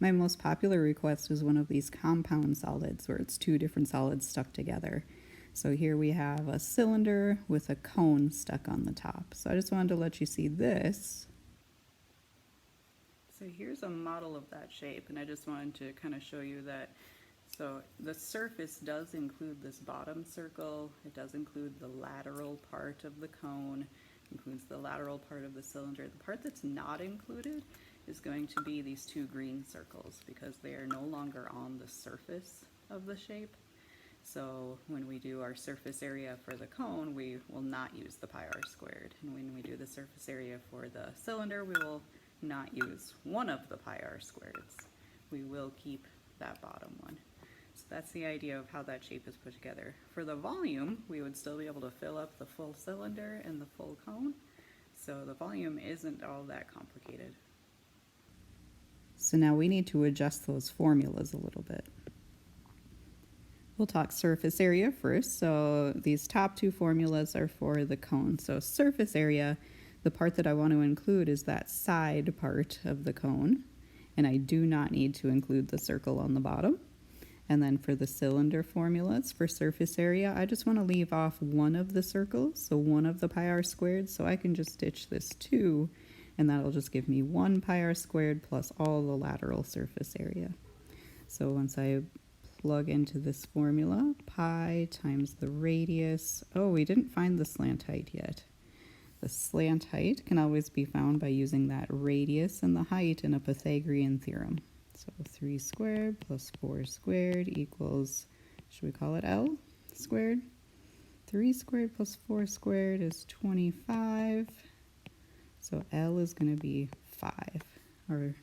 My most popular request is one of these compound solids where it's two different solids stuck together. So here we have a cylinder with a cone stuck on the top. So I just wanted to let you see this. So here's a model of that shape, and I just wanted to kind of show you that. So the surface does include this bottom circle, it does include the lateral part of the cone, includes the lateral part of the cylinder. The part that's not included is going to be these two green circles because they are no longer on the surface of the shape. So when we do our surface area for the cone, we will not use the pi r squared. And when we do the surface area for the cylinder, we will not use one of the pi r squareds. We will keep that bottom one. So that's the idea of how that shape is put together. For the volume, we would still be able to fill up the full cylinder and the full cone. So the volume isn't all that complicated. So now we need to adjust those formulas a little bit. We'll talk surface area first. So these top two formulas are for the cone. So surface area, the part that I want to include is that side part of the cone. And I do not need to include the circle on the bottom. And then for the cylinder formulas for surface area, I just want to leave off one of the circles, so one of the pi r squared, so I can just stitch this 2, and that'll just give me 1 pi r squared plus all the lateral surface area. So once I plug into this formula, pi times the radius, oh, we didn't find the slant height yet. The slant height can always be found by using that radius and the height in a Pythagorean theorem. So 3 squared plus 4 squared equals, should we call it L squared? 3 squared plus 4 squared is 25. So L is going to be 5. Our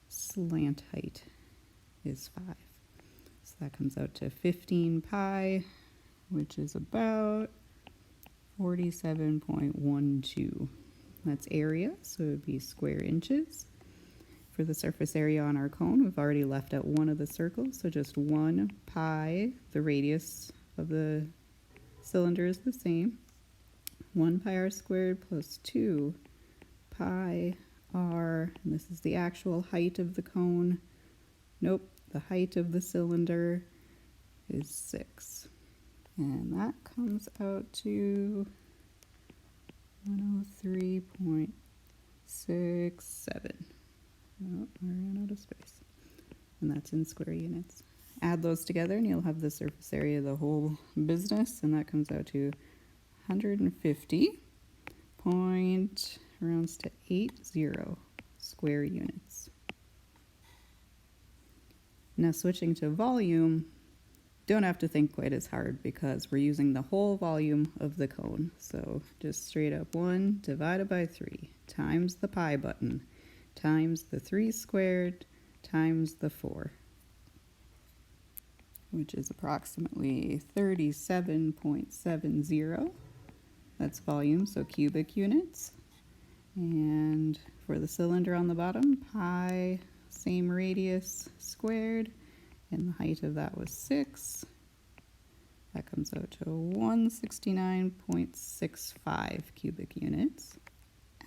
slant height is 5. So that comes out to 15 pi, which is about 47.12. That's area, so it would be square inches. For the surface area on our cone, we've already left out one of the circles, so just 1 pi, the radius of the cylinder is the same. 1 pi r squared plus 2 pi r, and this is the actual height of the cone. Nope, the height of the cylinder is 6. And that comes out to 103.67. Oh, I ran out of space. And that's in square units. Add those together and you'll have the surface area of the whole business, and that comes out to 150 point rounds to 80 square units. Now switching to volume, don't have to think quite as hard because we're using the whole volume of the cone. So just straight up 1 divided by 3 times the pi button times the 3 squared times the 4, which is approximately 37.70. That's volume, so cubic units. And for the cylinder on the bottom, pi, same radius, squared, and the height of that was 6. That comes out to 169.65 cubic units.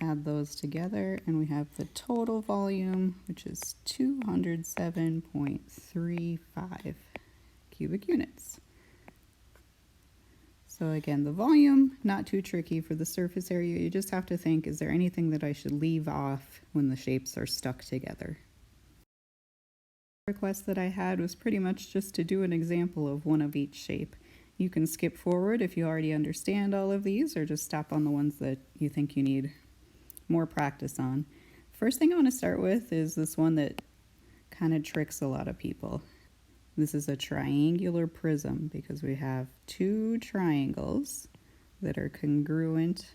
Add those together and we have the total volume, which is 207.35 cubic units. So again, the volume, not too tricky. For the surface area, you just have to think, is there anything that I should leave off when the shapes are stuck together? The request that I had was pretty much just to do an example of one of each shape. You can skip forward if you already understand all of these, or just stop on the ones that you think you need more practice on. First thing I want to start with is this one that kind of tricks a lot of people. This is a triangular prism because we have two triangles that are congruent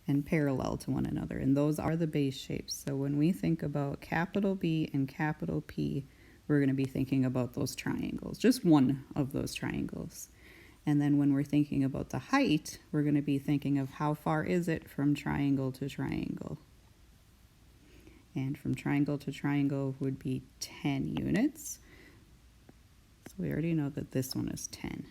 and parallel to one another, and those are the base shapes. So when we think about capital B and capital P, we're going to be thinking about those triangles, just one of those triangles. And then when we're thinking about the height, we're going to be thinking of how far is it from triangle to triangle. And from triangle to triangle would be 10 units. So we already know that this one is 10.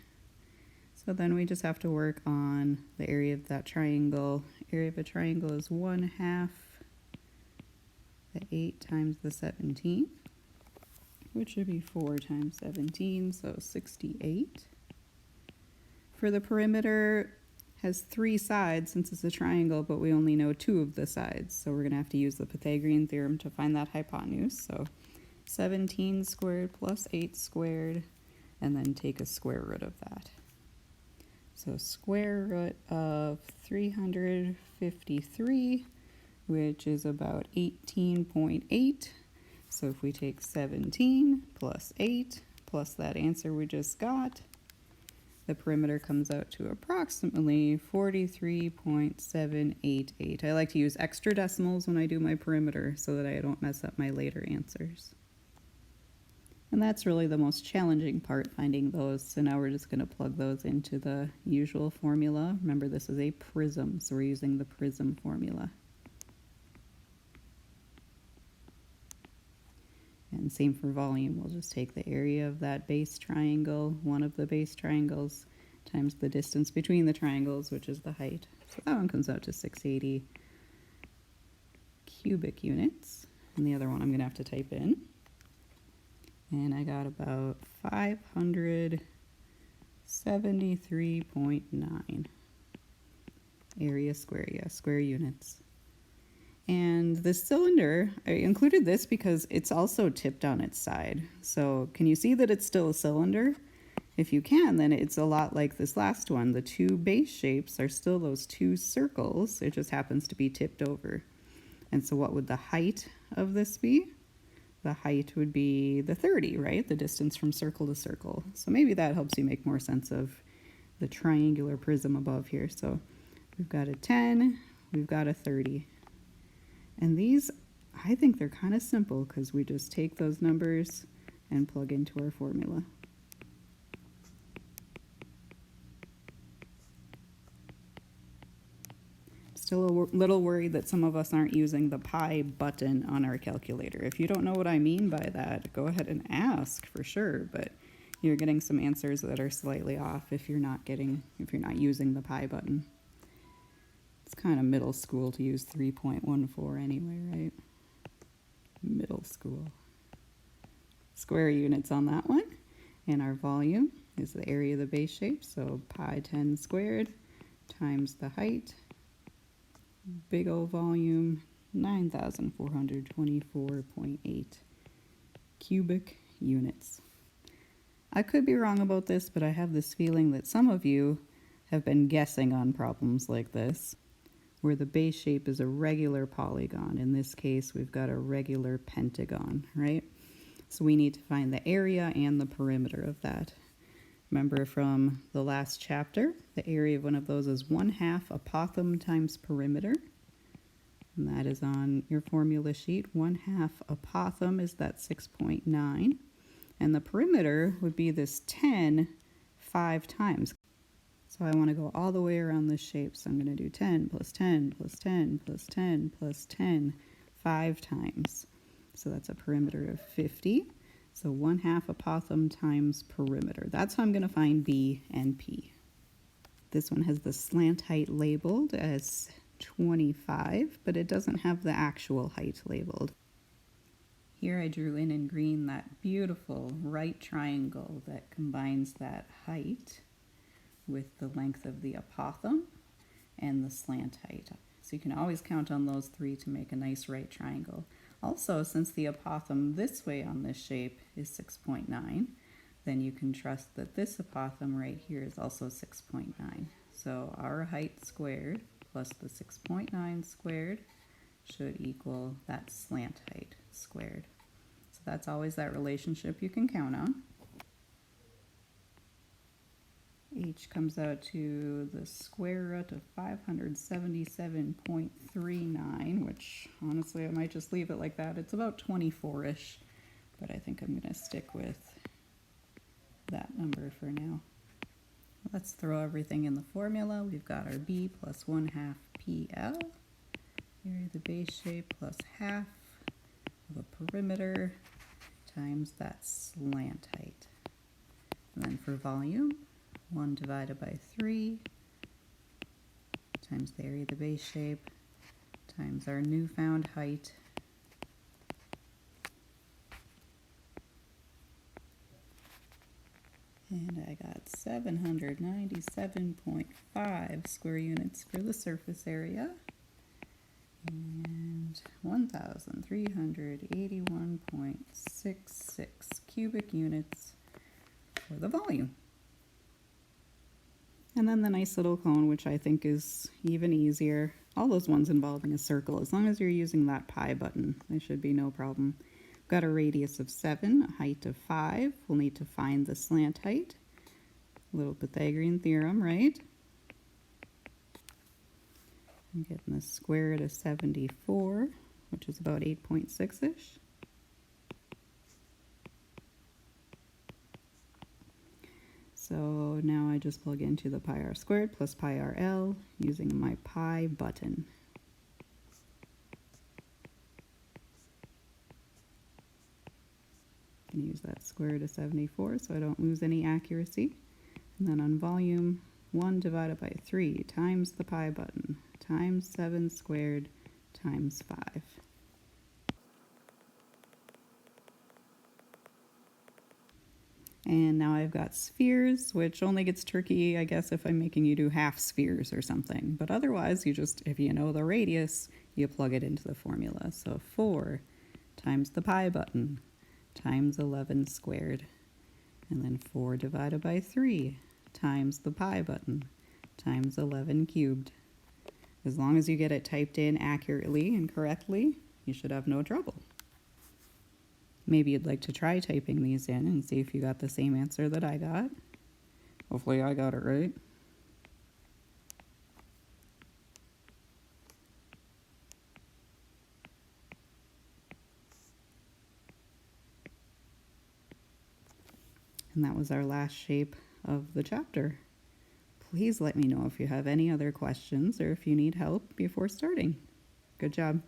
So then we just have to work on the area of that triangle. Area of a triangle is 1/2 the 8 times the 17, which should be 4 times 17, so 68. For the perimeter, has 3 sides since it's a triangle, but we only know 2 of the sides. So we're going to have to use the Pythagorean theorem to find that hypotenuse. So 17 squared plus 8 squared, and then take a square root of that. So square root of 353, which is about 18.8. So if we take 17 plus 8 plus that answer we just got, the perimeter comes out to approximately 43.788. I like to use extra decimals when I do my perimeter so that I don't mess up my later answers. And that's really the most challenging part, finding those. So now we're just going to plug those into the usual formula. Remember, this is a prism, so we're using the prism formula. And same for volume. We'll just take the area of that base triangle, one of the base triangles, times the distance between the triangles, which is the height. So that one comes out to 680 cubic units. And the other one I'm going to have to type in. And I got about 573.9 area square, yeah, square units. And the cylinder, I included this because it's also tipped on its side. So can you see that it's still a cylinder? If you can, then it's a lot like this last one. The 2 base shapes are still those 2 circles. It just happens to be tipped over. And so what would the height of this be? The height would be the 30, right? The distance from circle to circle. So maybe that helps you make more sense of the triangular prism above here. So we've got a 10, we've got a 30. And these, I think they're kind of simple because we just take those numbers and plug into our formula. Still a little worried that some of us aren't using the pi button on our calculator. If you don't know what I mean by that, go ahead and ask for sure, but you're getting some answers that are slightly off if you're not using the pi button. It's kind of middle school to use 3.14 anyway, right? Middle school. Square units on that one. And our volume is the area of the base shape, so pi 10 squared times the height. Big O volume, 9,424.8 cubic units. I could be wrong about this, but I have this feeling that some of you have been guessing on problems like this, where the base shape is a regular polygon. In this case, we've got a regular pentagon, right? So we need to find the area and the perimeter of that. Remember from the last chapter, the area of one of those is 1/2 apothem times perimeter. And that is on your formula sheet. 1/2 apothem is that 6.9. And the perimeter would be this 10 5 times. So I want to go all the way around this shape. So I'm going to do 10 plus 10 plus 10 plus 10 plus 10 5 times. So that's a perimeter of 50. So 1/2 apothem times perimeter. That's how I'm going to find B and P. This one has the slant height labeled as 25, but it doesn't have the actual height labeled. Here I drew in green that beautiful right triangle that combines that height with the length of the apothem and the slant height. So you can always count on those 3 to make a nice right triangle. Also, since the apothem this way on this shape is 6.9, then you can trust that this apothem right here is also 6.9. So our height squared plus the 6.9 squared should equal that slant height squared. So that's always that relationship you can count on. H comes out to the square root of 577.39, which honestly I might just leave it like that. It's about 24-ish, but I think I'm going to stick with that number for now. Let's throw everything in the formula. We've got our B plus 1/2 PL, area of the base shape plus 1/2 of a perimeter times that slant height. And then for volume, 1 divided by 3 times the area of the base shape times our newfound height And I got 797.5 square units for the surface area and 1,381.66 cubic units for the volume. And then the nice little cone, which I think is even easier. All those ones involving a circle, as long as you're using that pi button, there should be no problem. We've got a radius of 7, a height of 5. We'll need to find the slant height. A little Pythagorean theorem, right? I'm getting the square root of 74, which is about 8.6-ish. So now I just plug into the pi r squared plus pi r L using my pi button. I'm going to use that square root of 74 so I don't lose any accuracy. And then on volume, 1 divided by 3 times the pi button times 7 squared times 5. And now I've got spheres, which only gets tricky, I guess, if I'm making you do half spheres or something. But otherwise, you just, if you know the radius, you plug it into the formula. So 4 times the pi button times 11 squared. And then 4 divided by 3 times the pi button times 11 cubed. As long as you get it typed in accurately and correctly, you should have no trouble. Maybe you'd like to try typing these in and see if you got the same answer that I got. Hopefully I got it right. And that was our last shape of the chapter. Please let me know if you have any other questions or if you need help before starting. Good job.